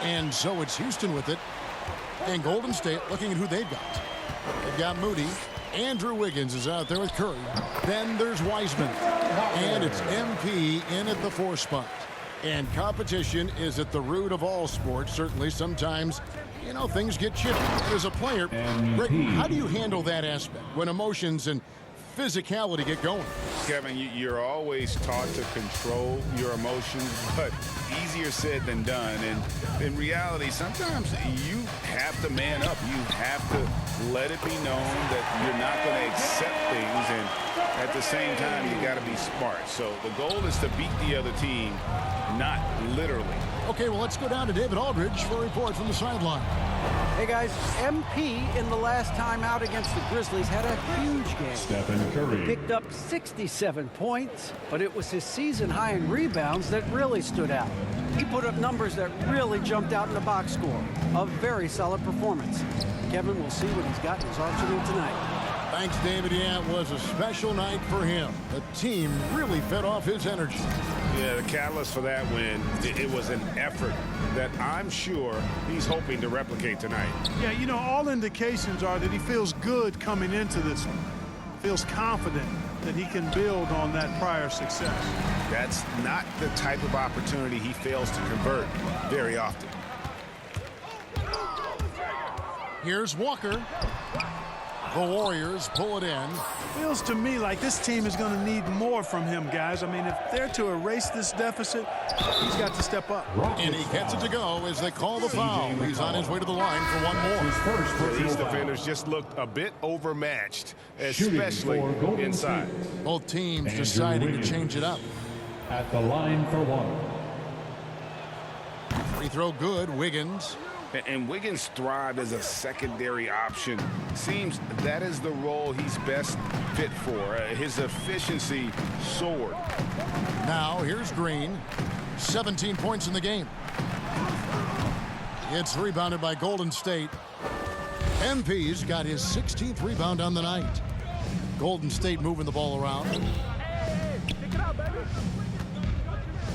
And so it's Houston with it. And Golden State looking at who they've got. They've got Moody. Andrew Wiggins is out there with Curry. Then there's Wiseman. And it's MP in at the 4 spot. And competition is at the root of all sports. Certainly sometimes, you know, things get chippy. As a player, Rick, how do you handle that aspect when emotions and physicality get going? Kevin, you're always taught to control your emotions, but easier said than done. And in reality, sometimes you have to man up. You have to let it be known that you're not going to accept things, and at the same time, you got to be smart. So the goal is to beat the other team, not literally. Okay, well, let's go down to David Aldridge for a report from the sideline. Hey, guys, MP in the last time out against the Grizzlies had a huge game. Stephen Curry Picked up 67 points, but it was his season high in rebounds that really stood out. He put up numbers that really jumped out in the box score. A very solid performance. Kevin will see what he's got in his arsenal tonight. Thanks, David. Yeah, it was a special night for him. The team really fed off his energy. Yeah, the catalyst for that win, it was an effort that I'm sure he's hoping to replicate tonight. Yeah, you know, all indications are that he feels good coming into this one. Feels confident that he can build on that prior success. That's not the type of opportunity he fails to convert very often. Here's Walker. The Warriors pull it in. Feels to me like this team is going to need more from him, guys. I mean, if they're to erase this deficit, he's got to step up. And he gets it to go as they call the foul. He's on his way to the line for one more. These defenders just looked a bit overmatched, especially inside. Both teams deciding to change it up. at the line for 1. Free throw good, Wiggins. And Wiggins thrived as a secondary option. Seems that is the role he's best fit for. His efficiency soared. Now here's Green. 17 points in the game. It's rebounded by Golden State. MP's got his 16th rebound on the night. Golden State moving the ball around.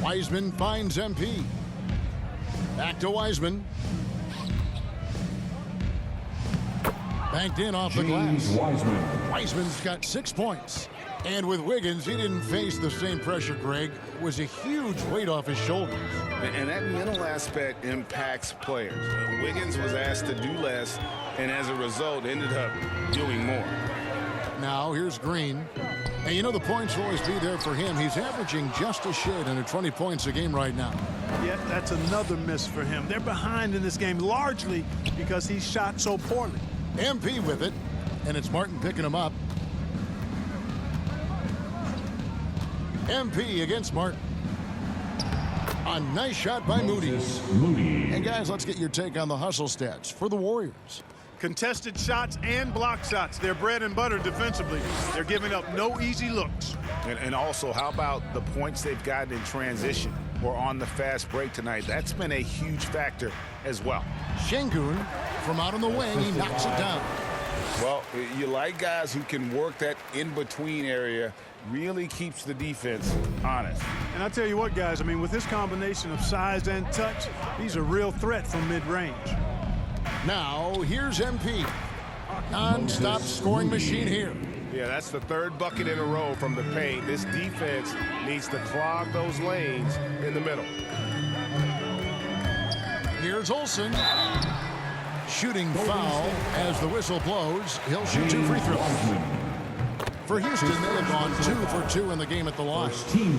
Wiseman finds MP. Back to Wiseman. Banked in off the glass. Wiseman's got 6 points. And with Wiggins, he didn't face the same pressure, Greg. It was a huge weight off his shoulders. And that mental aspect impacts players. Wiggins was asked to do less, and as a result, ended up doing more. Now, here's Green. And you know the points will always be there for him. He's averaging just a shade under 20 points a game right now. Yeah, that's another miss for him. They're behind in this game largely because he shot so poorly. MP with it, and it's Martin picking him up. MP against Martin. A nice shot by Moody. And guys, let's get your take on the hustle stats for the Warriors. Contested shots and block shots. They're bread and butter defensively. They're giving up no easy looks. And also, how about the points they've gotten in transition or on the fast break tonight? That's been a huge factor as well. Şengün from out on the wing, he knocks it down. Well, you like guys who can work that in-between area, really keeps the defense honest. And I tell you what, guys, I mean, with this combination of size and touch, he's a real threat from mid-range. Now, here's MP. Non-stop scoring machine here. Yeah, that's the third bucket in a row from the paint. This defense needs to clog those lanes in the middle. Here's Olsen. Shooting foul as the whistle blows. He'll shoot 2 free throws. For Houston, they have gone 2 for 2 in the game at the line.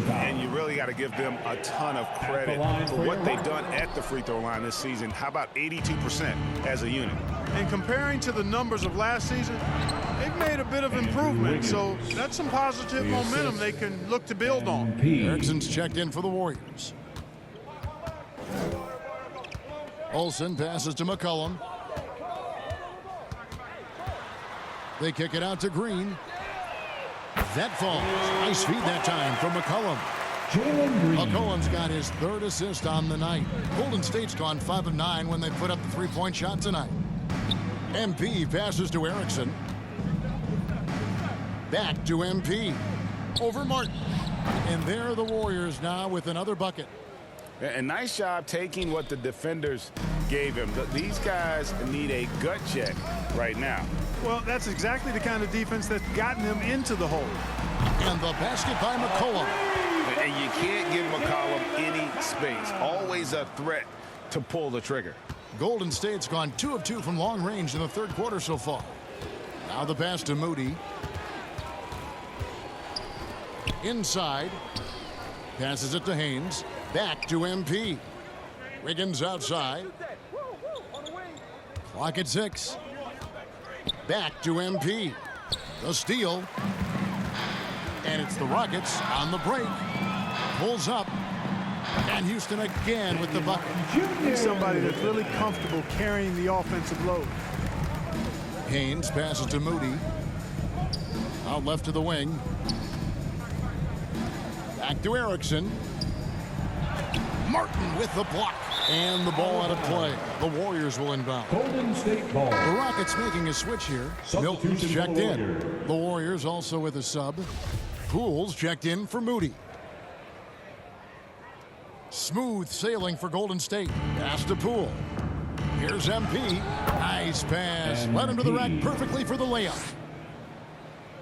And you really got to give them a ton of credit for what they've done at the free throw line this season. How about 82% as a unit? And comparing to the numbers of last season, they've made a bit of improvement. So that's some positive momentum they can look to build on. Erickson's checked in for the Warriors. Olsen passes to McCollum. They kick it out to Green. That falls. Nice feed that time from McCollum. McCollum's got his 3rd assist on the night. Golden State's gone 5 of 9 when they put up the 3-point shot tonight. MP passes to Erickson. Back to MP. Over Martin. And there are the Warriors now with another bucket. And nice job taking what the defenders gave him. These guys need a gut check right now. Well, that's exactly the kind of defense that's gotten them into the hole. And the basket by McCollum. And you can't give McCollum any space. Always a threat to pull the trigger. Golden State's gone 2 of 2 from long range in the third quarter so far. Now the pass to Moody. Inside. Passes it to Haynes. Back to MP. Wiggins outside. Clock at 6. Back to MP. The steal. And it's the Rockets on the break. Pulls up. And Houston again with the bucket. He's somebody that's really comfortable carrying the offensive load. Haynes passes to Moody. Out left to the wing. Back to Erickson. Martin with the block. And the ball out of play. The Warriors will inbound. Golden State ball. The Rockets making a switch here. Milton's Substitution checked for the in. Warriors. The Warriors also with a sub. Pools checked in for Moody. Smooth sailing for Golden State. Pass to Poole. Here's MP. Nice pass. Led him to the rack perfectly for the layup.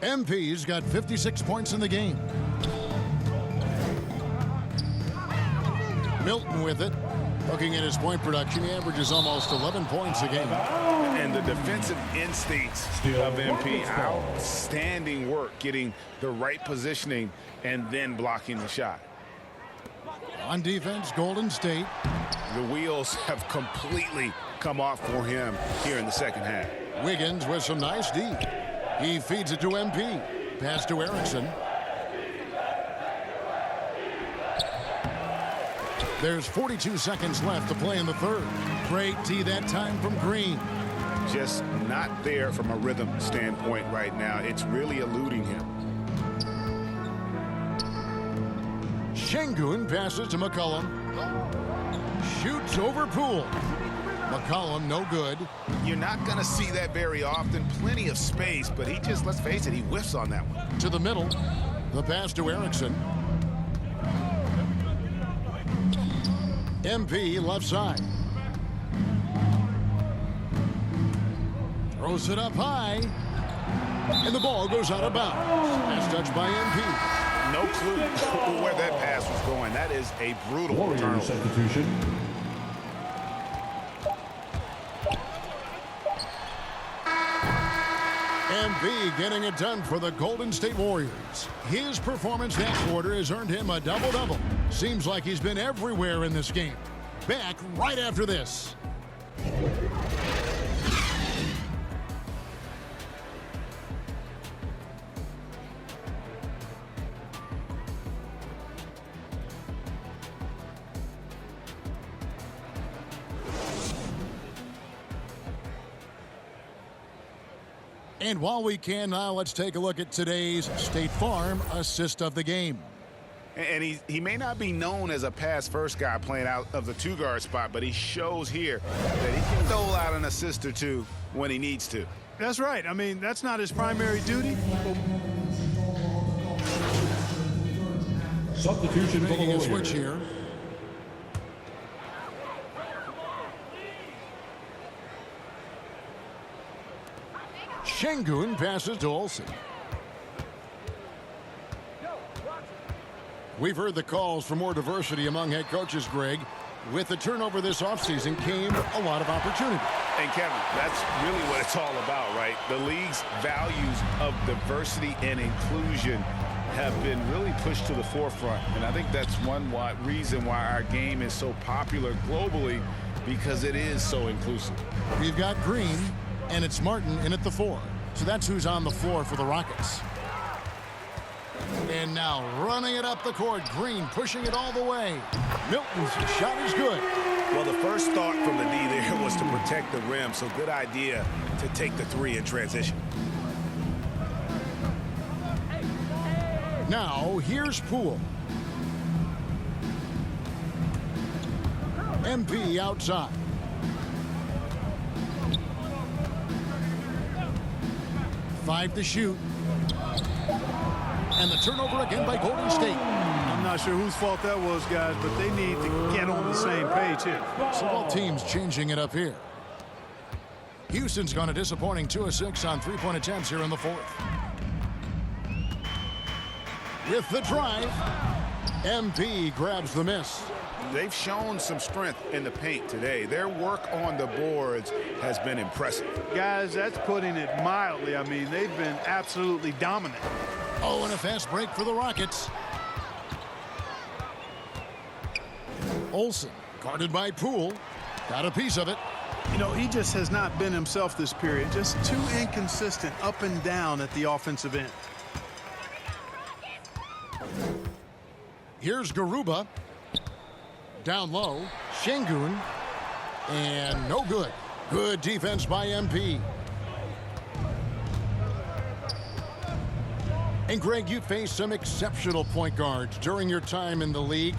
MP's got 56 points in the game. Milton with it. Looking at his point production, he averages almost 11 points a game. And the defensive instincts of MP, outstanding work getting the right positioning and then blocking the shot. On defense, Golden State. The wheels have completely come off for him here in the second half. Wiggins with some nice D. He feeds it to MP. Pass to Erickson. There's 42 seconds left to play in the third. Great D that time from Green. Just not there from a rhythm standpoint right now. It's really eluding him. Şengün passes to McCollum. Shoots over Poole. McCollum no good. You're not going to see that very often. Plenty of space, but he just, let's face it, he whiffs on that one. To the middle. The pass to Erickson. MP left side. Throws it up high. And the ball goes out of bounds. Pass touched by MP. No clue where that pass was going. That is a brutal Warrior turnover. substitution. MP getting it done for the Golden State Warriors. His performance that quarter has earned him a double-double. Seems like he's been everywhere in this game. Back right after this. And while we can now, let's take a look at today's State Farm assist of the game. And he may not be known as a pass-first guy playing out of the two-guard spot, but he shows here that he can dole out an assist or two when he needs to. That's right. I mean, that's not his primary duty. Substitution for the Making a Warriors. switch here. Şengün passes to Olsen. We've heard the calls for more diversity among head coaches, Greg. With the turnover this offseason came a lot of opportunity. And Kevin, that's really what it's all about, right? The league's values of diversity and inclusion have been really pushed to the forefront. And I think that's one reason why our game is so popular globally, because it is so inclusive. We've got Green, and it's Martin in at the 4. So that's who's on the floor for the Rockets. And now running it up the court, Green pushing it all the way. Milton's shot is good. Well, the first thought from the D there was to protect the rim, so good idea to take the 3 in transition. Now, here's Poole. MP outside. Five to shoot. And the turnover again by Golden State. I'm not sure whose fault that was, guys, but they need to get on the same page here. So both teams changing it up here. Houston's gone a disappointing 2 of 6 on three-point attempts here in the fourth. With the drive, MP grabs the miss. They've shown some strength in the paint today. Their work on the boards has been impressive. Guys, that's putting it mildly. I mean, they've been absolutely dominant. Oh, and a fast break for the Rockets. Olsen, guarded by Poole, got a piece of it. You know, he just has not been himself this period. Just too inconsistent up and down at the offensive end. Here's Garuba. Down low, Şengün, and no good. Good defense by MP. And Greg, you faced some exceptional point guards during your time in the league,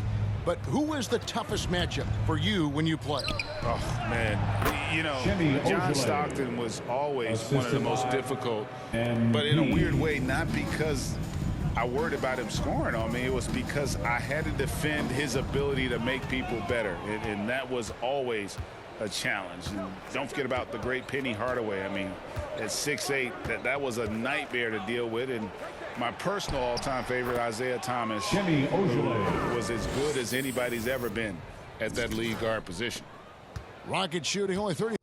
but who was the toughest matchup for you when you played? Oh, man. You know, Jimmy John Ojeleye. Stockton was always one of the most Assisted by difficult, MP. but in a weird way, not because I worried about him scoring on me. It was because I had to defend his ability to make people better, and that was always a challenge. And don't forget about the great Penny Hardaway. I mean, at 6'8", that was a nightmare to deal with. And my personal all-time favorite, Isaiah Thomas, Jimmy Ojeleye. who was as good as anybody's ever been at that lead guard position. Rockets shooting only 30.